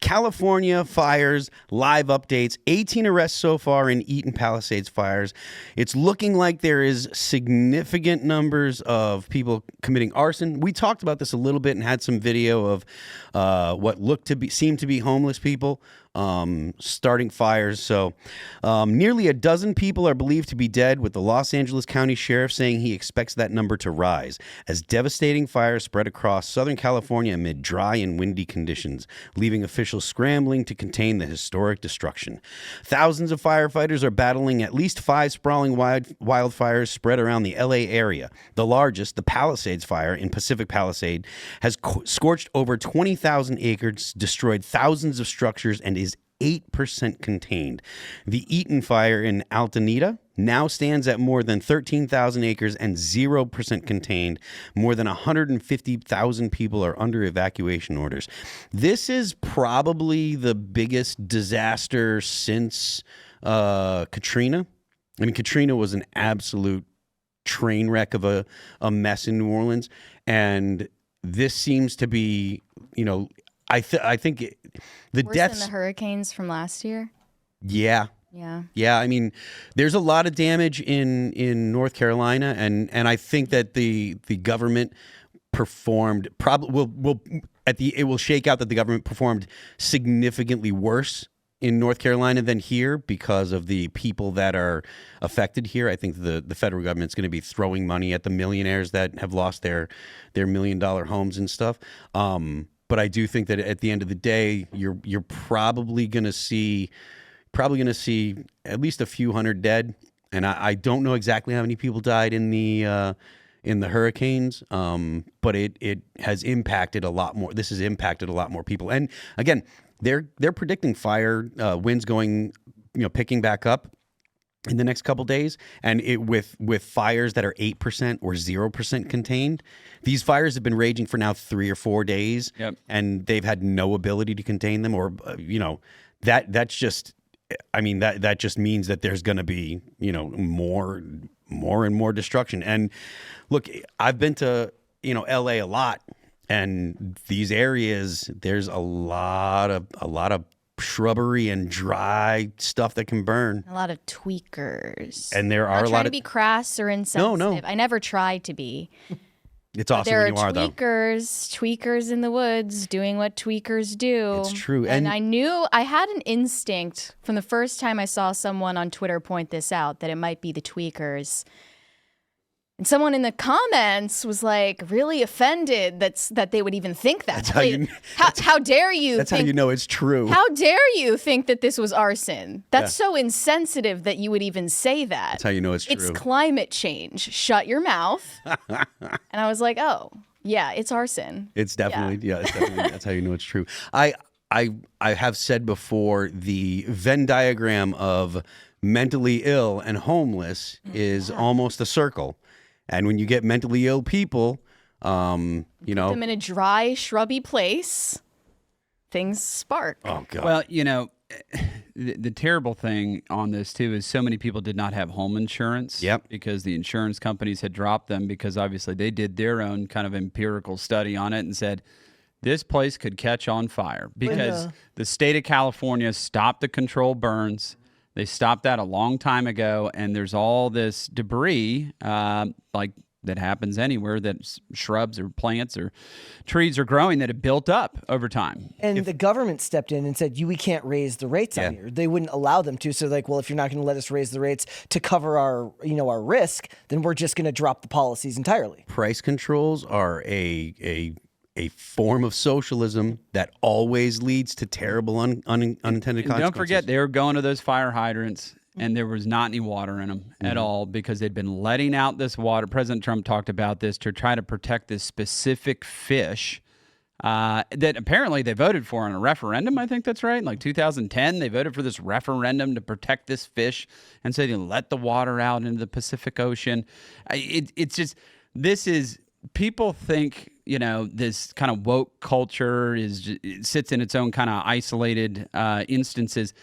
California fires, live updates, 18 arrests so far in Eaton Palisades fires. It's looking like there is significant numbers of people committing arson. We talked about this a little bit and had some video of what seemed to be homeless people starting fires. So nearly a dozen people are believed to be dead, with the Los Angeles County Sheriff saying he expects that number to rise as devastating fires spread across Southern California amid dry and windy conditions, leaving officials scrambling to contain the historic destruction. Thousands of firefighters are battling at least 5 sprawling wildfires spread around the LA area. The largest, the Palisades fire in Pacific Palisade, has scorched over 20,000 acres, destroyed thousands of structures, and is 8% contained. The Eaton fire in Altamira now stands at more than 13,000 acres and 0% contained. More than 150,000 people are under evacuation orders. This is probably the biggest disaster since Katrina. I mean, Katrina was an absolute train wreck of a mess in New Orleans. And this seems to be, I think the worse deaths than the hurricanes from last year. Yeah. I mean, there's a lot of damage in North Carolina, and I think that the government performed it will shake out that the government performed significantly worse in North Carolina than here because of the people that are affected here. I think the federal government's going to be throwing money at the millionaires that have lost their $1 million homes and stuff. But I do think that at the end of the day, you're probably going to see at least a few hundred dead. And I don't know exactly how many people died in the hurricanes, but it has impacted a lot more. This has impacted a lot more people. And again, they're predicting fire winds going, picking back up in the next couple days, and with fires that are 8% or 0% contained. These fires have been raging for now 3 or 4 days, and they've had no ability to contain them, or that's just. I mean, that just means that there's going to be more and more destruction. And look, I've been to LA a lot, and these areas there's a lot of shrubbery and dry stuff that can burn. A lot of tweakers. And there are I'm not a lot trying of to be crass or insensitive. No. I never tried to be. It's awesome there when you are, though. Tweakers in the woods doing what tweakers do. It's true. And I had an instinct from the first time I saw someone on Twitter point this out that it might be the tweakers. And someone in the comments was like really offended that they would even think that. How dare you? That's how you know it's true. How dare you think that this was arson? That's so insensitive that you would even say that. That's how you know it's true. It's climate change. Shut your mouth. And I was like, oh, yeah, it's arson. It's definitely, that's how you know it's true. I have said before, the Venn diagram of mentally ill and homeless is almost a circle. And when you get mentally ill people, put them in a dry, shrubby place, things spark. Oh, God. Well, the terrible thing on this, too, is so many people did not have home insurance. Yep. Because the insurance companies had dropped them, because obviously they did their own kind of empirical study on it and said, this place could catch on fire because the state of California stopped the controlled burns. They stopped that a long time ago, and there's all this debris, like that happens anywhere that shrubs or plants or trees are growing that have built up over time. And the government stepped in and said, we can't raise the rates on here. They wouldn't allow them to. So if you're not going to let us raise the rates to cover our risk, then we're just going to drop the policies entirely. Price controls are a form of socialism that always leads to terrible unintended consequences. Don't forget, they were going to those fire hydrants, and there was not any water in them at all, because they'd been letting out this water. President Trump talked about this to try to protect this specific fish that apparently they voted for in a referendum. I think that's right. In like 2010, they voted for this referendum to protect this fish, and so they let the water out into the Pacific Ocean. It's just, people think, this kind of woke culture it sits in its own kind of isolated instances.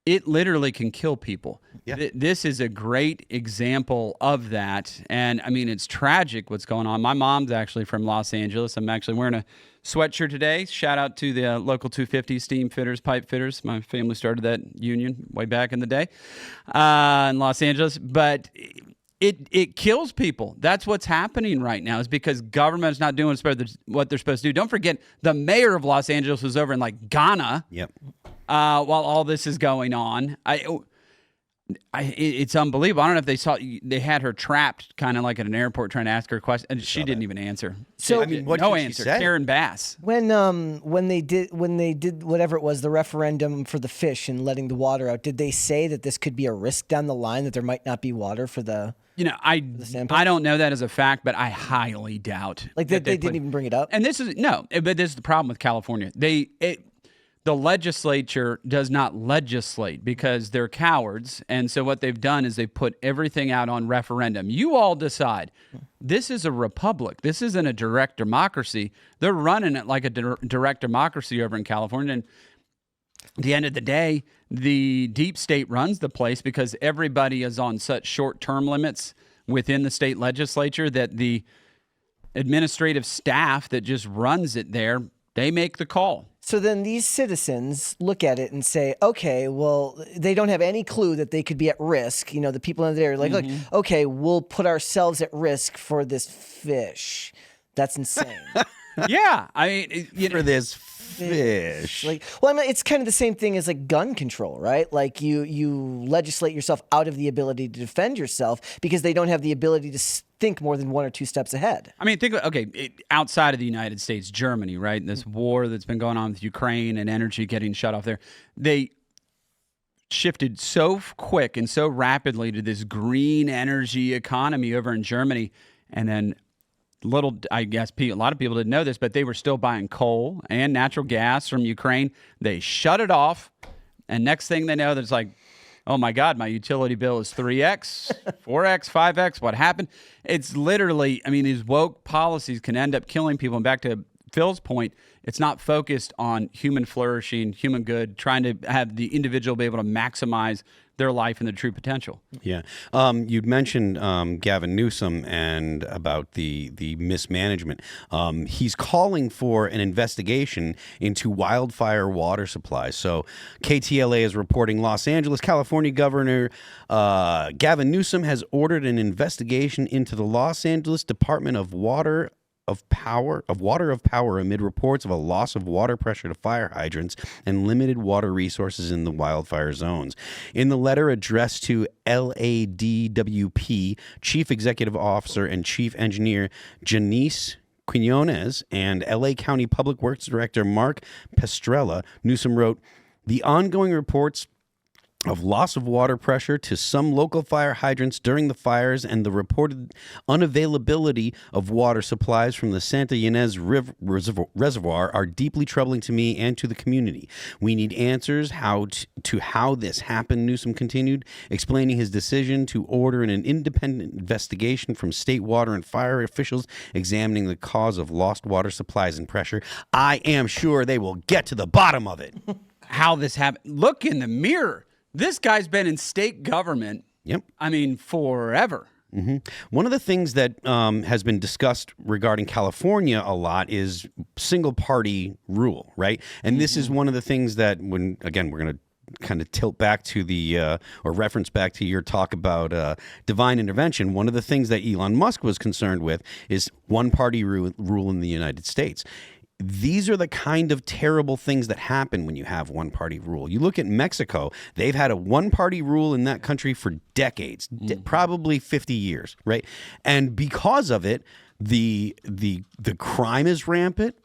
It literally can kill people. Yeah. This is a great example of that. And I mean, it's tragic what's going on. My mom's actually from Los Angeles. I'm actually wearing a sweatshirt today. Shout out to the local 250 steam fitters, pipe fitters. My family started that union way back in the day in Los Angeles. But it kills people. That's what's happening right now, is because government's not doing what they're supposed to do. Don't forget, the mayor of Los Angeles was over in like Ghana. Yep. While all this is going on. It's unbelievable. I don't know if they had her trapped kind of like at an airport trying to ask her a question, and she didn't even answer. So I mean, what no did she answer. say? Karen Bass. When they did whatever it was, the referendum for the fish and letting the water out, did they say that this could be a risk down the line, that there might not be water for the I sample? don't know that as a fact, but I highly doubt Like they didn't even bring it up? And this is but this is the problem with California. The legislature does not legislate because they're cowards. And so what they've done is they've put everything out on referendum. You all decide. This is a republic. This isn't a direct democracy. They're running it like a direct democracy over in California. And at the end of the day, the deep state runs the place because everybody is on such short-term limits within the state legislature that the administrative staff that just runs it there, they make the call. So then these citizens look at it and say, okay, well, they don't have any clue that they could be at risk. The people in there are like, look, okay, we'll put ourselves at risk for this fish. That's insane. Yeah. I mean, For this fish. It's kind of the same thing as like gun control, right? Like you legislate yourself out of the ability to defend yourself because they don't have the ability to think more than one or two steps ahead. I mean, think of, outside of the United States, Germany, right? This war that's been going on with Ukraine and energy getting shut off there. They shifted so quick and so rapidly to this green energy economy over in Germany. And then I guess a lot of people didn't know this, but they were still buying coal and natural gas from Ukraine. They shut it off. And next thing they know, there's like, oh my God, my utility bill is 3X, 4X, 5X. What happened? It's literally, these woke policies can end up killing people. And back to Phil's point, it's not focused on human flourishing, human good, trying to have the individual be able to maximize their life and their true potential. Yeah. You'd mentioned Gavin Newsom and about the mismanagement. He's calling for an investigation into wildfire water supplies. So KTLA is reporting Los Angeles, California Governor Gavin Newsom has ordered an investigation into the Los Angeles Department of Water of Power amid reports of a loss of water pressure to fire hydrants and limited water resources in the wildfire zones. In the letter addressed to LADWP Chief Executive Officer and Chief Engineer Janice Quinones and LA County Public Works Director Mark Pestrella, Newsom wrote, "The ongoing reports of loss of water pressure to some local fire hydrants during the fires and the reported unavailability of water supplies from the Santa Ynez Reservoir are deeply troubling to me and to the community. We need answers to how this happened," Newsom continued, explaining his decision to order an independent investigation from state water and fire officials examining the cause of lost water supplies and pressure. I am sure they will get to the bottom of it. How this happened. Look in the mirror. This guy's been in state government, forever. Mm-hmm. One of the things that has been discussed regarding California a lot is single-party rule, right? And this is one of the things that we're going to kind of tilt back to or reference back to your talk about divine intervention. One of the things that Elon Musk was concerned with is one-party rule in the United States. These are the kind of terrible things that happen when you have one-party rule. You look at Mexico, they've had a one-party rule in that country for decades, probably 50 years, right? And because of it, the crime is rampant,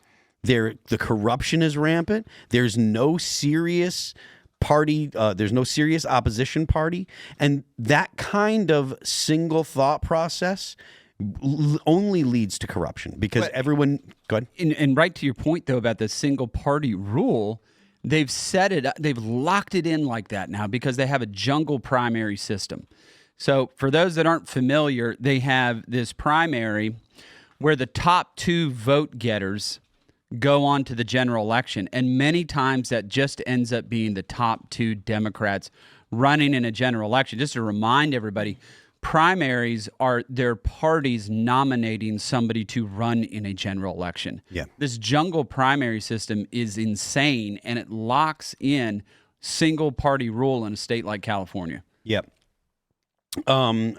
the corruption is rampant, there's no serious party, there's no serious opposition party, and that kind of single thought process only leads to corruption because everyone. Go ahead. And right to your point though about the single party rule, they've locked it in like that now because they have a jungle primary system. So for those that aren't familiar, they have this primary where the top two vote getters go on to the general election, and many times that just ends up being the top two Democrats running in a general election. Just to remind everybody, primaries are their parties nominating somebody to run in a general election. Yeah. This jungle primary system is insane, and it locks in single party rule in a state like California. Yep.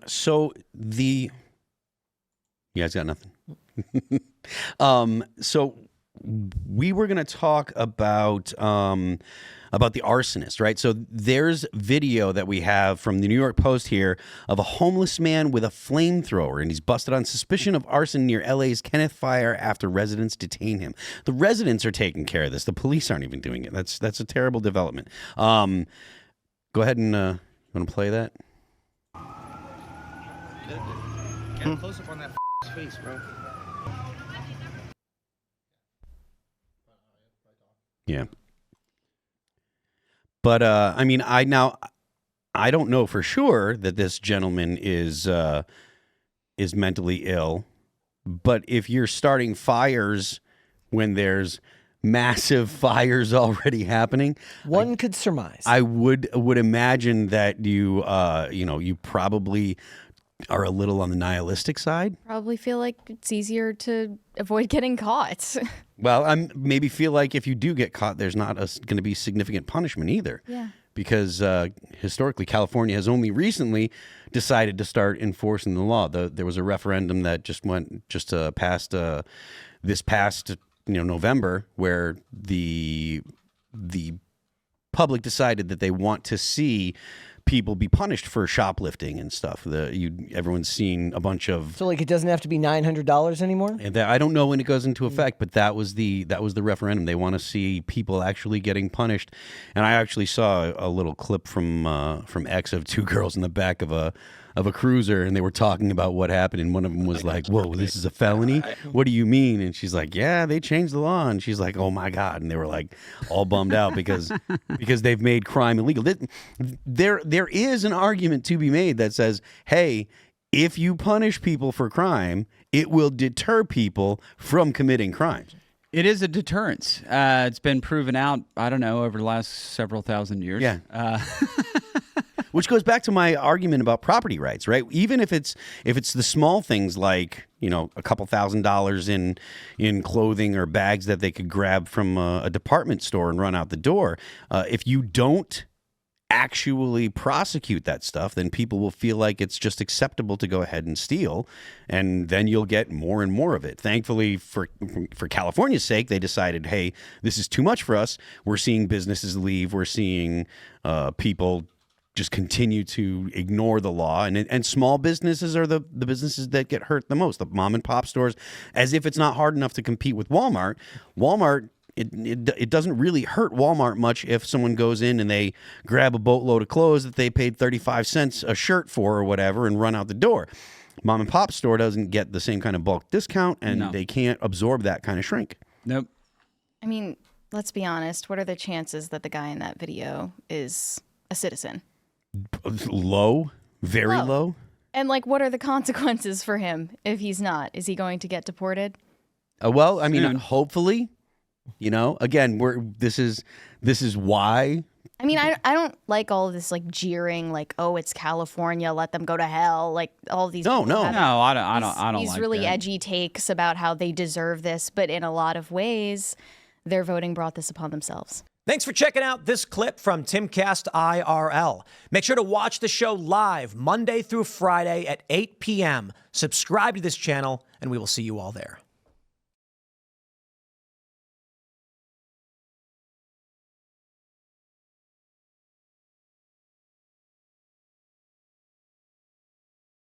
So you guys got nothing. So we were going to talk about the Arsonist, right? So there's video that we have from the New York Post here of a homeless man with a flamethrower, and he's busted on suspicion of arson near LA's Kenneth Fire after residents detain him. The residents are taking care of this. The police aren't even doing it. That's a terrible development. Go ahead and you want to play that? Get a close up on that face, bro. Yeah. But I mean, I don't know for sure that this gentleman is mentally ill. But if you're starting fires when there's massive fires already happening, One could surmise. I would imagine that you probably are a little on the nihilistic side. Probably feel like it's easier to avoid getting caught. Well, I maybe feel like if you do get caught, there's not going to be significant punishment either. Yeah. Because historically, California has only recently decided to start enforcing the law. There was a referendum that just passed this past November, where the public decided that they want to see people be punished for shoplifting and stuff. Everyone's seen a bunch of. So like it doesn't have to be $900 anymore? And I don't know when it goes into effect, but that was the referendum. They want to see people actually getting punished. And I actually saw a little clip from X of two girls in the back of a cruiser, and they were talking about what happened, and one of them was like, "Whoa, this is a felony? What do you mean?" And she's like, "Yeah, they changed the law." And she's like, "Oh my God." And they were like all bummed out because they've made crime illegal. There is an argument to be made that says, hey, if you punish people for crime, it will deter people from committing crimes. It is a deterrence. It's been proven out, I don't know, over the last several thousand years. Yeah. Which goes back to my argument about property rights, right? Even if it's the small things like, a couple $1,000s in clothing or bags that they could grab from a department store and run out the door, if you don't actually prosecute that stuff, then people will feel like it's just acceptable to go ahead and steal, and then you'll get more and more of it. Thankfully, for California's sake, they decided, hey, this is too much for us. We're seeing businesses leave. We're seeing people just continue to ignore the law, and small businesses are the businesses that get hurt the most. The mom and pop stores, as if it's not hard enough to compete with Walmart. It doesn't really hurt Walmart much if someone goes in and they grab a boatload of clothes that they paid 35 cents a shirt for or whatever and run out the door. Mom and pop store doesn't get the same kind of bulk discount, and they can't absorb that kind of shrink. Nope. I mean, let's be honest. What are the chances that the guy in that video is a citizen? Low, very low. And what are the consequences for him if he's not? Is he going to get deported? Well, I mean, hopefully. Again, this is why. I mean, I don't like all of this jeering, oh, it's California, let them go to hell, all these. No, I don't. These like really that. edgy takes about how they deserve this, but in a lot of ways, their voting brought this upon themselves. Thanks for checking out this clip from Timcast IRL. Make sure to watch the show live Monday through Friday at 8 p.m. Subscribe to this channel, and we will see you all there.